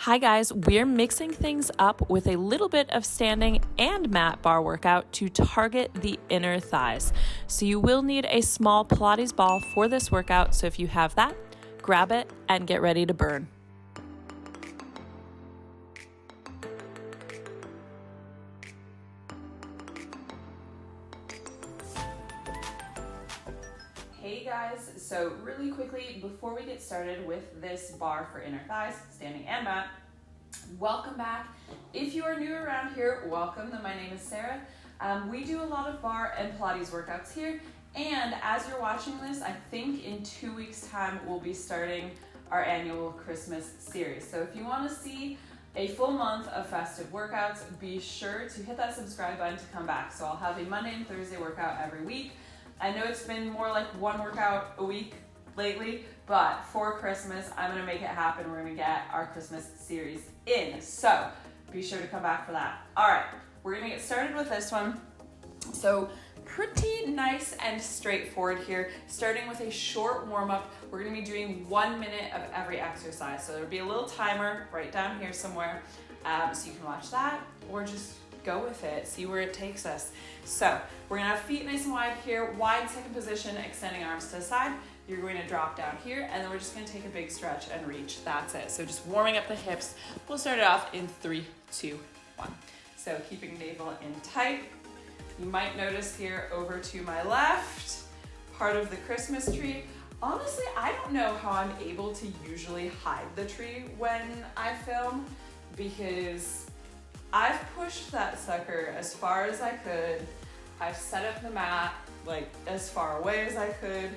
Hi guys, we're mixing things up with a little bit of standing and mat bar workout to target the inner thighs. So you will need a small Pilates ball for this workout. So if you have that, grab it and get ready to burn. Hey guys, so really quickly before we get started with this bar for inner thighs, standing and mat, welcome back. If you are new around here, welcome. My name is Sarah. We do a lot of bar and Pilates workouts here, and as you're watching this, I think in 2 weeks time we'll be starting our annual Christmas series. So if you want to see a full month of festive workouts, be sure to hit that subscribe button to come back. So I'll have a Monday and Thursday workout every week. I know it's been more like one workout a week lately, but for Christmas, I'm gonna make it happen. We're gonna get our Christmas series in. So be sure to come back for that. All right, we're gonna get started with this one. So pretty nice and straightforward here. Starting with a short warm up, we're gonna be doing 1 minute of every exercise. So there'll be a little timer right down here somewhere, so you can watch that or just go with it, see where it takes us. So we're gonna have feet nice and wide here, wide second position, extending arms to the side. You're going to drop down here, and then we're just gonna take a big stretch and reach. That's it. So just warming up the hips. We'll start it off in 3, 2, 1. So keeping navel in tight. You might notice here over to my left, part of the Christmas tree. Honestly, I don't know how I'm able to usually hide the tree when I film, because I've pushed that sucker as far as I could. I've set up the mat like as far away as I could.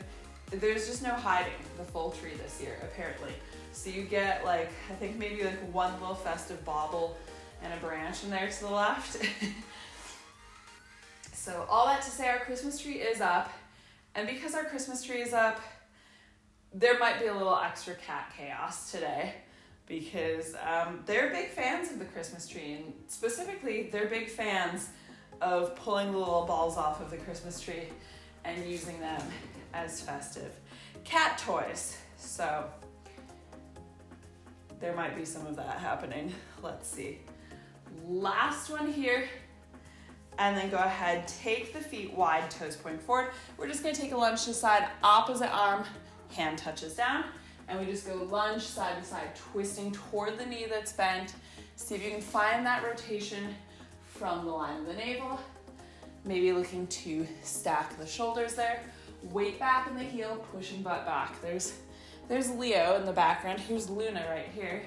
There's just no hiding the full tree this year, apparently. So you get like, I think maybe like one little festive bauble and a branch in there to the left. So all that to say, our Christmas tree is up. And because our Christmas tree is up, there might be a little extra cat chaos today, because they're big fans of the Christmas tree, and specifically they're big fans of pulling the little balls off of the Christmas tree and using them as festive cat toys. So there might be some of that happening. Let's see. Last one here, and then go ahead, take the feet wide, toes pointing forward. We're just gonna take a lunge to the side, opposite arm, hand touches down. And we just go lunge side to side, twisting toward the knee that's bent. See if you can find that rotation from the line of the navel. Maybe looking to stack the shoulders there. Weight back in the heel, pushing butt back. There's Leo in the background. Here's Luna right here.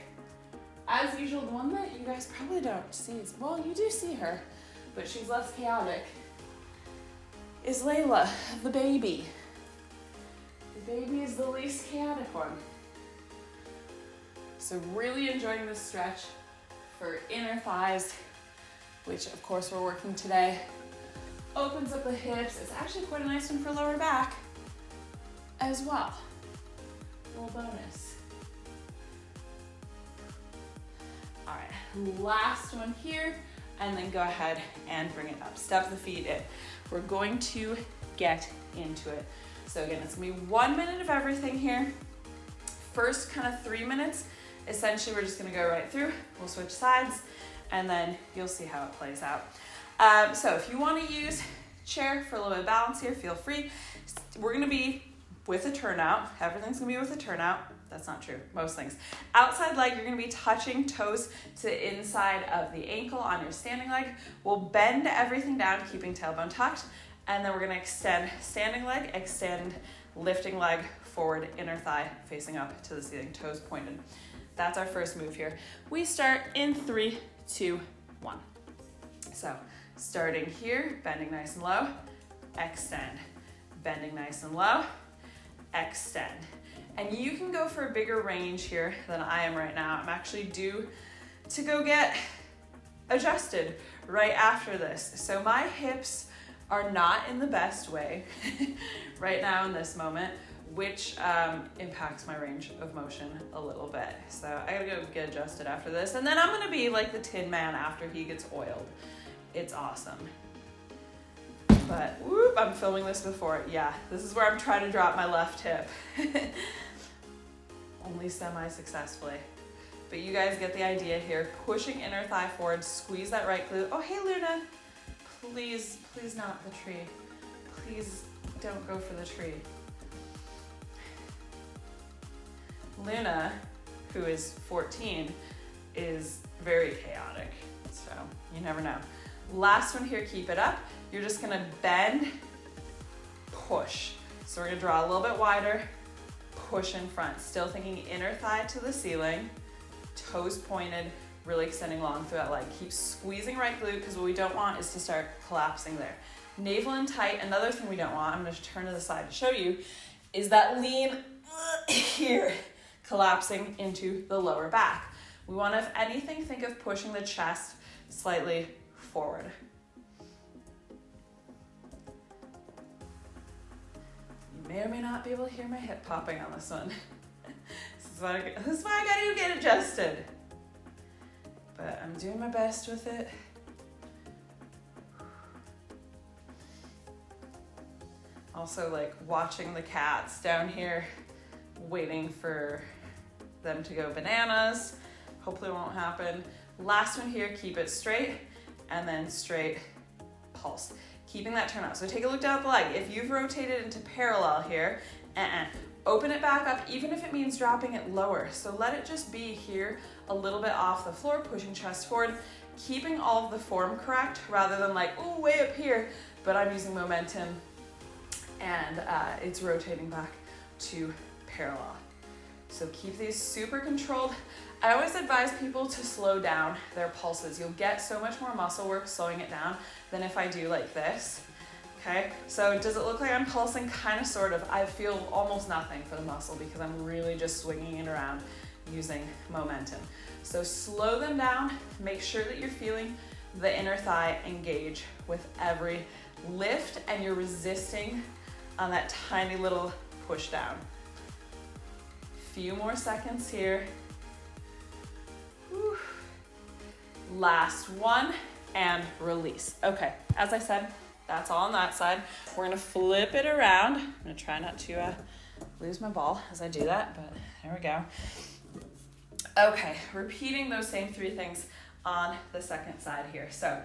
As usual, the one that you guys probably don't see, well, you do see her, but she's less chaotic, is Layla, the baby. The baby is the least chaotic one. So really enjoying this stretch for inner thighs, which of course we're working today. Opens up the hips. It's actually quite a nice one for lower back as well. Little bonus. All right, last one here, and then go ahead and bring it up. Step the feet in. We're going to get into it. So again, it's gonna be 1 minute of everything here. First kind of 3 minutes, essentially we're just gonna go right through. We'll switch sides, and then you'll see how it plays out. So if you wanna use chair for a little bit of balance here, feel free. We're gonna be with a turnout. Everything's gonna be with a turnout. That's not true, most things. Outside leg, you're gonna be touching toes to the inside of the ankle on your standing leg. We'll bend everything down, keeping tailbone tucked. And then we're gonna extend standing leg, extend lifting leg, forward, inner thigh facing up to the ceiling, toes pointed. That's our first move here. We start in 3, 2, 1. So starting here, bending nice and low, extend. Bending nice and low, extend. And you can go for a bigger range here than I am right now. I'm actually due to go get adjusted right after this. So my hips are not in the best way right now in this moment, which impacts my range of motion a little bit. So I gotta go get adjusted after this. And then I'm gonna be like the Tin Man after he gets oiled. It's awesome. But whoop, I'm filming this before. Yeah, this is where I'm trying to drop my left hip. Only semi-successfully. but you guys get the idea here. Pushing inner thigh forward, squeeze that right glute. Oh, hey Luna. Please, please not the tree. Please don't go for the tree. Luna, who is 14, is very chaotic, so you never know. Last one here, keep it up. You're just gonna bend, push. So we're gonna draw a little bit wider, push in front. Still thinking inner thigh to the ceiling, toes pointed, really extending long through that leg. Keep squeezing right glute, because what we don't want is to start collapsing there. Navel in tight. Another thing we don't want, I'm gonna turn to the side to show you, is that lean here, collapsing into the lower back. We want to, if anything, think of pushing the chest slightly forward. You may or may not be able to hear my hip popping on this one. This is why I gotta get adjusted. But I'm doing my best with it. Also, like watching the cats down here, waiting for them to go bananas. Hopefully it won't happen. Last one here, keep it straight, and then straight pulse. Keeping that turn out. So take a look down at the leg. If you've rotated into parallel here, open it back up, even if it means dropping it lower. So let it just be here, a little bit off the floor, pushing chest forward, keeping all of the form correct, rather than like, oh, way up here, but I'm using momentum, and it's rotating back to parallel. So keep these super controlled. I always advise people to slow down their pulses. You'll get so much more muscle work slowing it down than if I do like this. Okay, so does it look like I'm pulsing? Kind of, sort of. I feel almost nothing for the muscle because I'm really just swinging it around using momentum. So slow them down. Make sure that you're feeling the inner thigh engage with every lift, and you're resisting on that tiny little push down. Few more seconds here. Whew. Last one, and release. Okay, as I said, that's all on that side. We're gonna flip it around. I'm gonna try not to lose my ball as I do that, but there we go. Okay, repeating those same three things on the second side here. So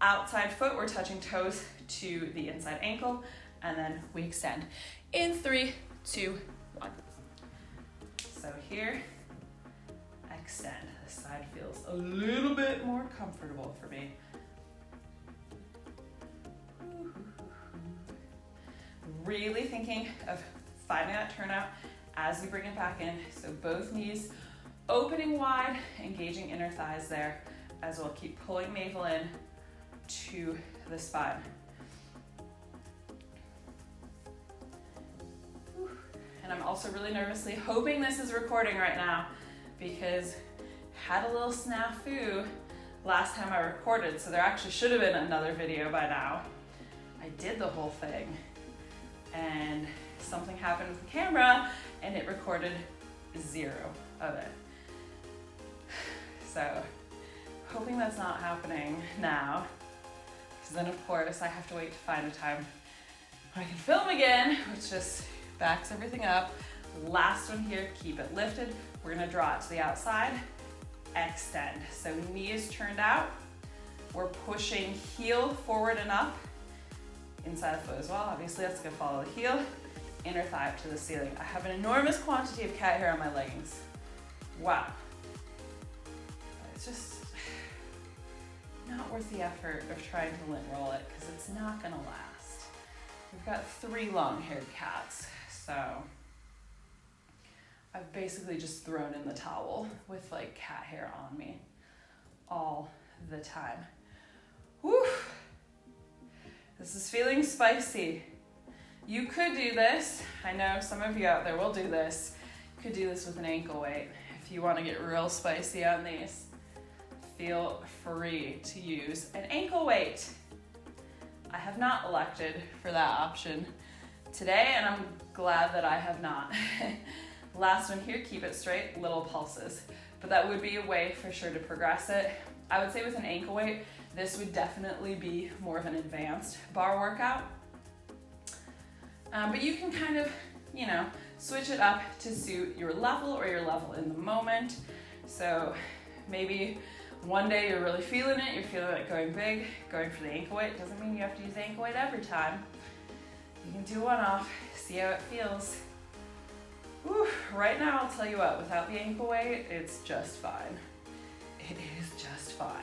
outside foot, we're touching toes to the inside ankle, and then we extend in 3, 2, 1. So here, extend. This side feels a little bit more comfortable for me. Really thinking of finding that turnout as you bring it back in. So both knees opening wide, engaging inner thighs there, as well. Keep pulling navel in to the spine. And I'm also really nervously hoping this is recording right now, because had a little snafu last time I recorded, so there actually should have been another video by now. I did the whole thing, and something happened with the camera, and it recorded 0 of it. So, hoping that's not happening now, because then of course I have to wait to find a time when I can film again, which just backs everything up. Last one here, keep it lifted. We're gonna draw it to the outside, extend. So knees turned out. We're pushing heel forward and up, inside the foot as well. Obviously that's gonna follow the heel, inner thigh up to the ceiling. I have an enormous quantity of cat hair on my leggings. Wow. It's just not worth the effort of trying to lint roll it, because it's not gonna last. We've got 3 long-haired cats, so I've basically just thrown in the towel with like cat hair on me all the time. Whew. This is feeling spicy. You could do this. I know some of you out there will do this. You could do this with an ankle weight. If you want to get real spicy on these, feel free to use an ankle weight. I have not elected for that option today, and I'm glad that I have not. Last one here, keep it straight, little pulses. But that would be a way for sure to progress it. I would say with an ankle weight, this would definitely be more of an advanced bar workout. But you can kind of, switch it up to suit your level or your level in the moment. So maybe one day you're really feeling it, you're feeling it going big, going for the ankle weight. Doesn't mean you have to use the ankle weight every time. You can do one off, see how it feels. Whew, right now, I'll tell you what, without the ankle weight, it's just fine. It is just fine.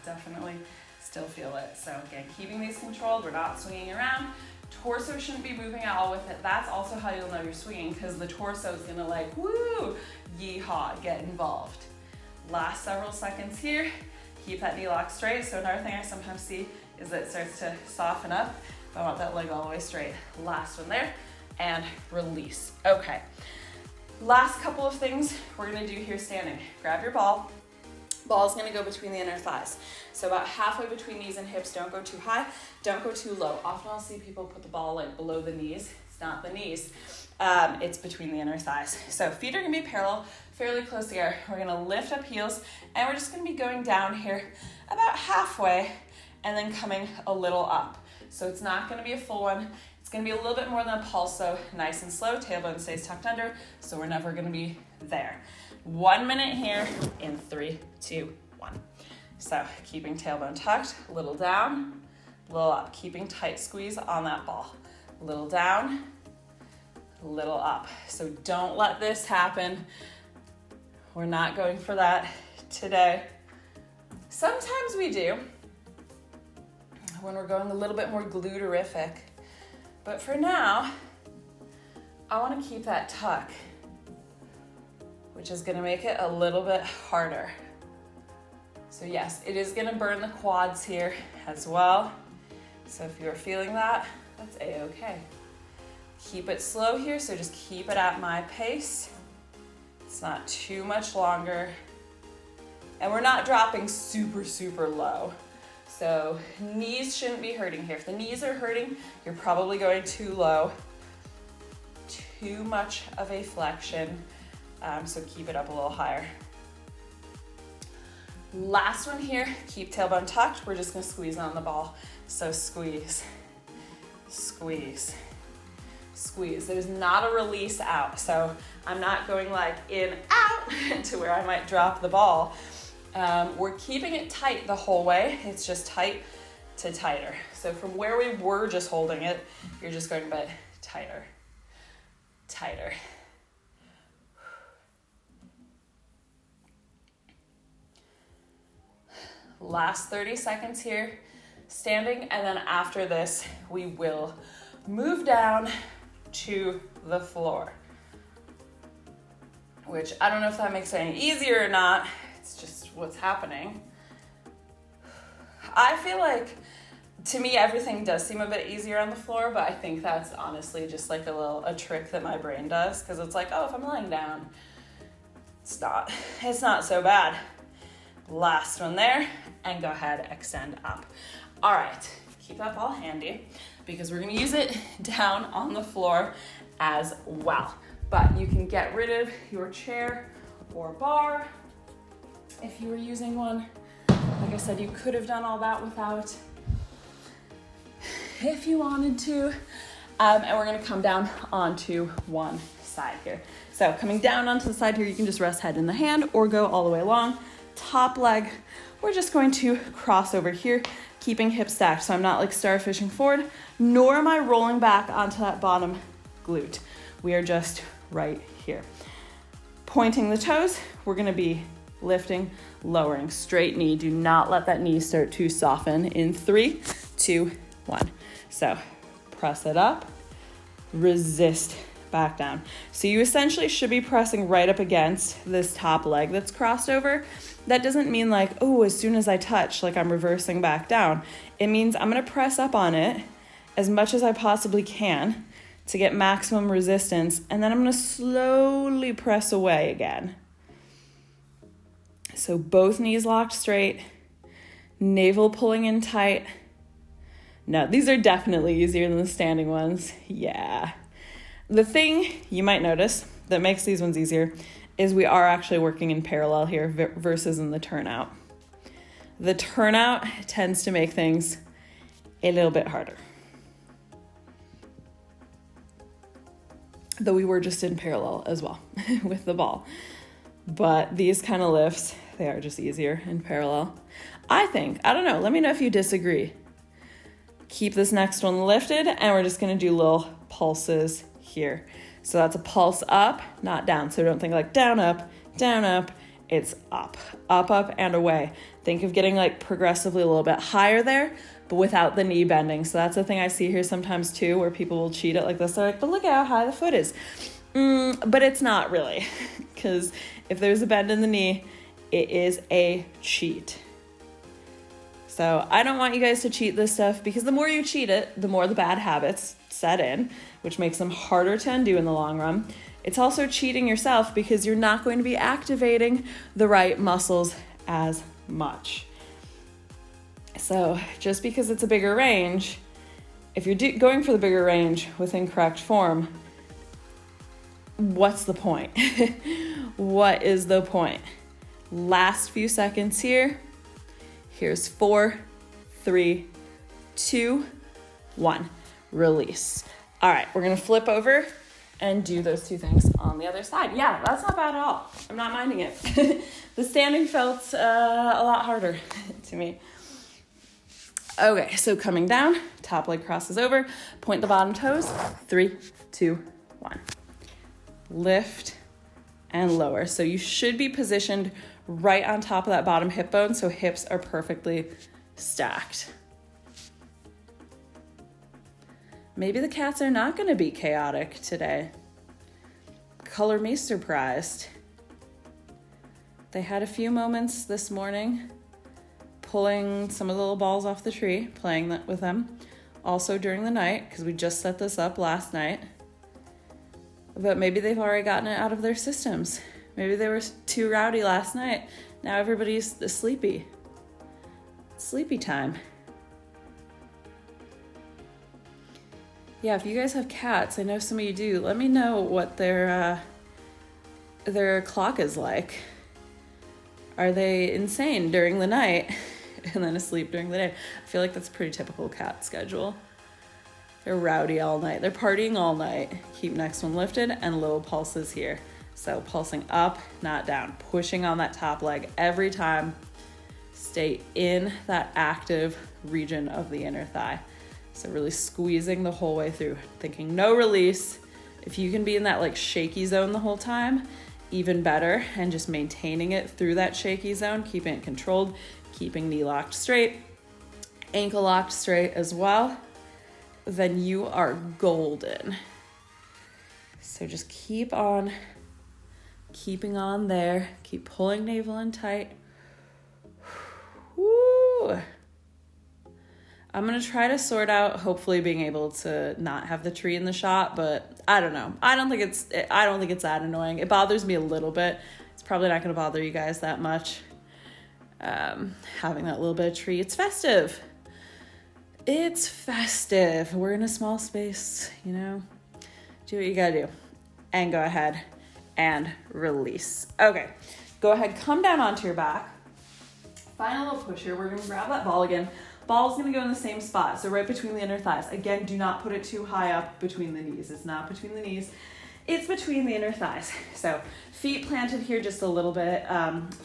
Definitely still feel it. So again, keeping these controlled, we're not swinging around. Torso shouldn't be moving at all with it. That's also how you'll know you're swinging, because the torso is gonna like, woo, yeehaw, get involved. Last several seconds here. Keep that knee lock straight. So another thing I sometimes see is that it starts to soften up. I want that leg all the way straight. Last one there, and release. Okay, last couple of things we're gonna do here standing. Grab your ball. Ball's gonna go between the inner thighs. So about halfway between knees and hips. Don't go too high, don't go too low. Often I'll see people put the ball like below the knees. It's not the knees, it's between the inner thighs. So feet are gonna be parallel, fairly close together. We're gonna lift up heels, and we're just gonna be going down here about halfway, and then coming a little up. So it's not gonna be a full one. It's gonna be a little bit more than a pulse, so nice and slow. Tailbone stays tucked under, so we're never gonna be there. 1 minute here in 3, 2, 1. So keeping tailbone tucked, a little down, a little up. Keeping tight squeeze on that ball. A little down, a little up. So don't let this happen. We're not going for that today. Sometimes we do, when we're going a little bit more gluterific. But for now, I want to keep that tuck, which is gonna make it a little bit harder. So yes, it is gonna burn the quads here as well. So if you're feeling that, that's a-okay. Keep it slow here, so just keep it at my pace. It's not too much longer. And we're not dropping super, super low. So knees shouldn't be hurting here. If the knees are hurting, you're probably going too low. Too much of a flexion. So keep it up a little higher. Last one here, keep tailbone tucked. We're just gonna squeeze on the ball. So squeeze, squeeze, squeeze. There's not a release out. So I'm not going like in, out to where I might drop the ball. We're keeping it tight the whole way. It's just tight to tighter. So from where we were just holding it, you're just going a bit tighter, tighter. Last 30 seconds here, standing, and then after this, we will move down to the floor, which I don't know if that makes it any easier or not. It's just what's happening. I feel like, to me, everything does seem a bit easier on the floor, but I think that's honestly just like a trick that my brain does, because it's like, oh, if I'm lying down, it's not so bad. Last one there, and go ahead, extend up. All right, keep that ball handy, because we're gonna use it down on the floor as well. But you can get rid of your chair or bar if you were using one. Like I said, you could have done all that without, if you wanted to. And we're gonna come down onto one side here. So coming down onto the side here, you can just rest head in the hand or go all the way along. Top leg, we're just going to cross over here, keeping hips stacked. So I'm not like starfishing forward, nor am I rolling back onto that bottom glute. We are just right here. Pointing the toes, we're gonna be lifting, lowering, straight knee. Do not let that knee start to soften in 3, 2, 1. So press it up, resist, back down. So you essentially should be pressing right up against this top leg that's crossed over. That doesn't mean like, oh, as soon as I touch, like I'm reversing back down. It means I'm gonna press up on it as much as I possibly can to get maximum resistance, and then I'm gonna slowly press away again. So both knees locked straight, navel pulling in tight. No, these are definitely easier than the standing ones. Yeah. The thing you might notice that makes these ones easier is we are actually working in parallel here versus in the turnout. The turnout tends to make things a little bit harder. though we were just in parallel as well with the ball. But these kind of lifts, they are just easier in parallel. I think, I don't know, let me know if you disagree. Keep this next one lifted, and we're just gonna do little pulses here. So that's a pulse up, not down. So don't think like down, up, it's up, and away. Think of getting like progressively a little bit higher there, but without the knee bending. So that's the thing I see here sometimes too, where people will cheat it like this. They're like, but look at how high the foot is. But it's not really, because if there's a bend in the knee, it is a cheat. So I don't want you guys to cheat this stuff, because the more you cheat it, the more the bad habits set in, which makes them harder to undo in the long run. It's also cheating yourself, because you're not going to be activating the right muscles as much. So just because it's a bigger range, if you're going for the bigger range with incorrect form, what's the point? What is the point? Last few seconds here. Here's 4, 3, 2, 1. Release. All right, we're gonna flip over and do those two things on the other side. Yeah, that's not bad at all. I'm not minding it. The standing felt a lot harder to me. Okay, so coming down, top leg crosses over, point the bottom toes, 3, 2, 1. Lift and lower. So you should be positioned right on top of that bottom hip bone, so hips are perfectly stacked. Maybe the cats are not going to be chaotic today. Color me surprised. They had a few moments this morning pulling some of the little balls off the tree, playing that with them. Also during the night, because we just set this up last night. But maybe they've already gotten it out of their systems. Maybe they were too rowdy last night. Now everybody's sleepy. Sleepy time. Yeah, if you guys have cats, I know some of you do, let me know what their clock is like. Are they insane during the night and then asleep during the day? I feel like that's a pretty typical cat schedule. They're rowdy all night. They're partying all night. Keep next one lifted and little pulses here. So pulsing up, not down. Pushing on that top leg every time. Stay in that active region of the inner thigh. So really squeezing the whole way through. Thinking no release. If you can be in that like shaky zone the whole time, even better. And just maintaining it through that shaky zone, keeping it controlled, keeping knee locked straight, ankle locked straight as well. Then you are golden. So just keep on keeping on there. Keep pulling navel in tight. Woo. I'm going to try to sort out, hopefully being able to not have the tree in the shot, but I don't know. I don't think it's that annoying. It bothers me a little bit. It's probably not going to bother you guys that much. Having that little bit of tree. It's festive. It's festive. We're in a small space, you know. Do what you gotta do. And go ahead and release. Okay, go ahead, come down onto your back. Find a little push here. We're gonna grab that ball again. Ball's gonna go in the same spot, so right between the inner thighs. Again, do not put it too high up between the knees. It's not between the knees. It's between the inner thighs. So feet planted here just a little bit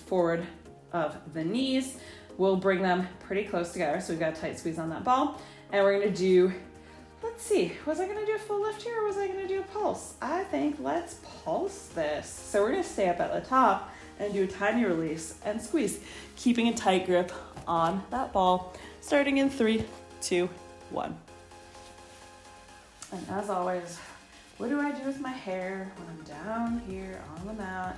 forward of the knees. We'll bring them pretty close together. So we've got a tight squeeze on that ball. And we're gonna do, let's see, was I gonna do a full lift here or was I gonna do a pulse? I think let's pulse this. So we're gonna stay up at the top and do a tiny release and squeeze, keeping a tight grip on that ball, starting in 3, 2, 1. And as always, what do I do with my hair when I'm down here on the mat?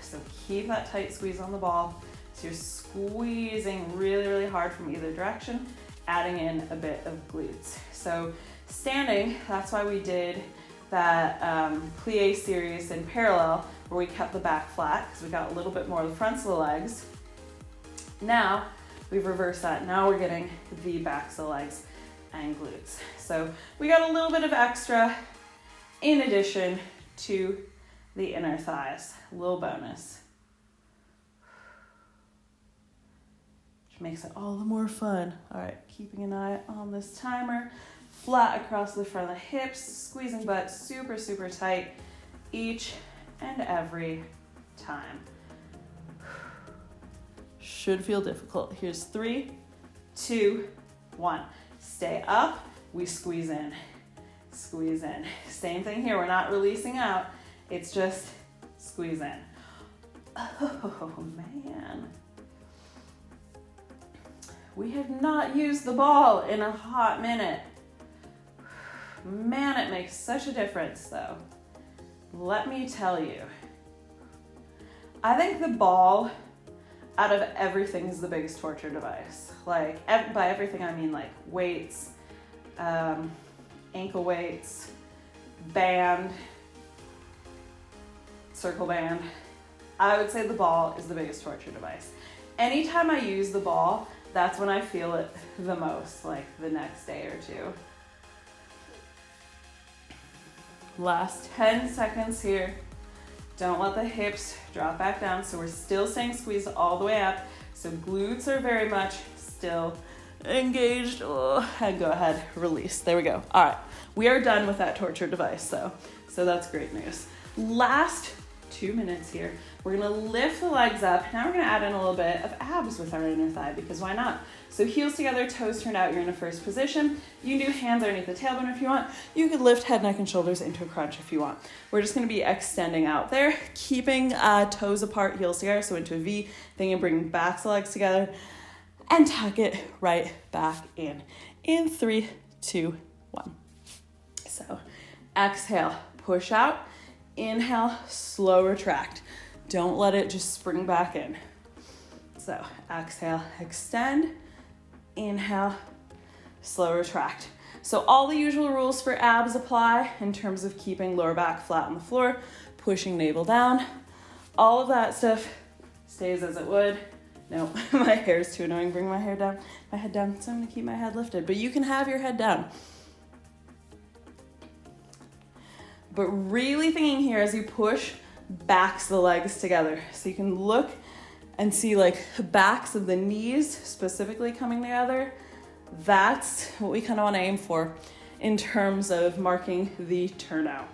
So keep that tight squeeze on the ball. So you're squeezing really, really hard from either direction, adding in a bit of glutes. So standing, that's why we did that plie series in parallel, where we kept the back flat, because we got a little bit more of the fronts of the legs. Now, we've reversed that. Now we're getting the backs of the legs and glutes. So we got a little bit of extra in addition to the inner thighs, a little bonus. Makes it all the more fun. All right, keeping an eye on this timer. flat across the front of the hips, squeezing butt super, super tight each and every time. Should feel difficult. Here's 3, 2, 1. Stay up, we squeeze in, squeeze in. Same thing here, we're not releasing out, it's just squeeze in. Oh man. We have not used the ball in a hot minute. Man, it makes such a difference though. Let me tell you. I think the ball, out of everything, is the biggest torture device. Like, by everything I mean like weights, ankle weights, band, circle band. I would say the ball is the biggest torture device. Anytime I use the ball, that's when I feel it the most, like the next day or two. Last 10 seconds here. Don't let the hips drop back down. So we're still staying squeezed all the way up. So glutes are very much still engaged. Oh, and go ahead, release. There we go. All right, we are done with that torture device though. So that's great news. Last 2 minutes here. We're gonna lift the legs up. Now we're gonna add in a little bit of abs with our inner thigh, because why not? So heels together, toes turned out, you're in a first position. You can do hands underneath the tailbone if you want. You could lift head, neck, and shoulders into a crunch if you want. We're just gonna be extending out there, keeping toes apart, heels together, so into a V, then you bring back the legs together, and tuck it right back in. In 3, 2, 1. So exhale, push out. Inhale, slow retract. Don't let it just spring back in. So exhale, extend. Inhale, slow retract. So all the usual rules for abs apply in terms of keeping lower back flat on the floor, pushing navel down. All of that stuff stays as it would. No, my hair is too annoying. Bring my head down, so I'm gonna keep my head lifted. But you can have your head down. But really thinking here as you push backs the legs together. So you can look and see like backs of the knees specifically coming together. That's what we kind of want to aim for in terms of marking the turnout.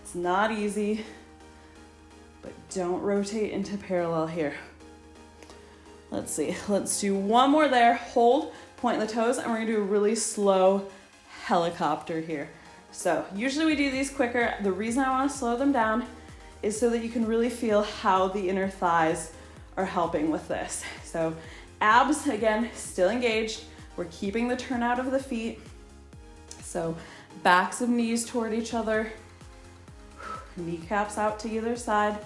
It's not easy, but don't rotate into parallel here. Let's see, let's do one more there. Hold, point the toes, and we're gonna do a really slow helicopter here. So usually we do these quicker. The reason I want to slow them down is so that you can really feel how the inner thighs are helping with this. So abs, again, still engaged. We're keeping the turnout of the feet. So backs of knees toward each other, kneecaps out to either side.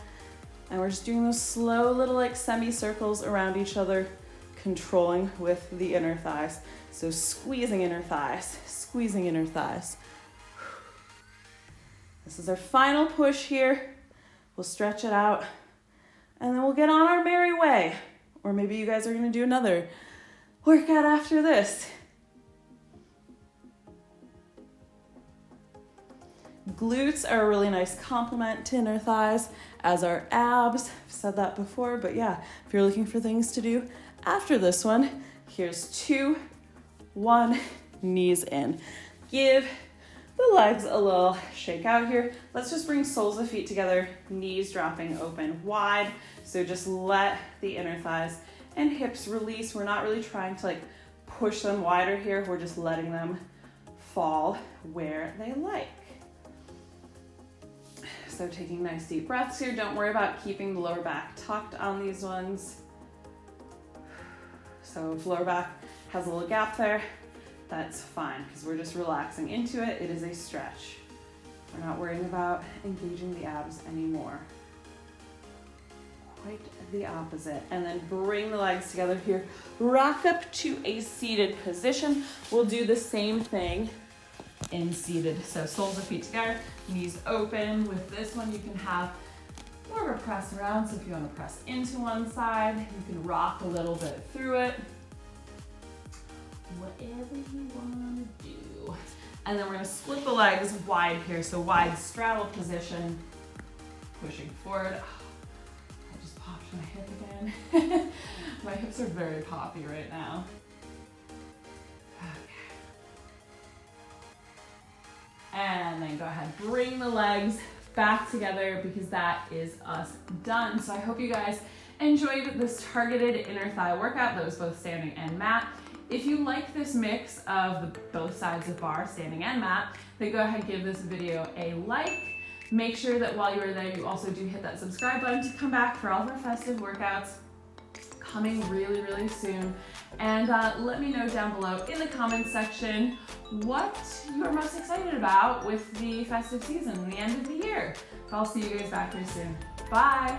And we're just doing those slow little like semicircles around each other, controlling with the inner thighs. So squeezing inner thighs, squeezing inner thighs. This is our final push here. We'll stretch it out and then we'll get on our merry way. Or maybe you guys are gonna do another workout after this. Glutes are a really nice complement to inner thighs, as are abs. I've said that before, but yeah, if you're looking for things to do after this one, here's 2, 1, knees in. Give the legs a little shake out here. Let's just bring soles of feet together, knees dropping open wide. So just let the inner thighs and hips release. We're not really trying to like push them wider here. We're just letting them fall where they like. So taking nice deep breaths here. Don't worry about keeping the lower back tucked on these ones. So if lower back has a little gap there, that's fine because we're just relaxing into it. It is a stretch. We're not worrying about engaging the abs anymore. Quite the opposite. And then bring the legs together here. Rock up to a seated position. We'll do the same thing in seated. So soles of feet together, knees open. With this one, you can have more of a press around. So if you want to press into one side, you can rock a little bit through it. Whatever you want to do. And then we're going to split the legs wide here. So wide straddle position, pushing forward. Oh, I just popped my hip again. My hips are very poppy right now. And then go ahead, bring the legs back together because that is us done. So I hope you guys enjoyed this targeted inner thigh workout that was both standing and mat. If you like this mix of both sides of bar, standing and mat, then go ahead and give this video a like. Make sure that while you are there, you also do hit that subscribe button to come back for all of our festive workouts coming really, really soon. And let me know down below in the comments section what you are most excited about with the festive season and the end of the year. I'll see you guys back here soon. Bye.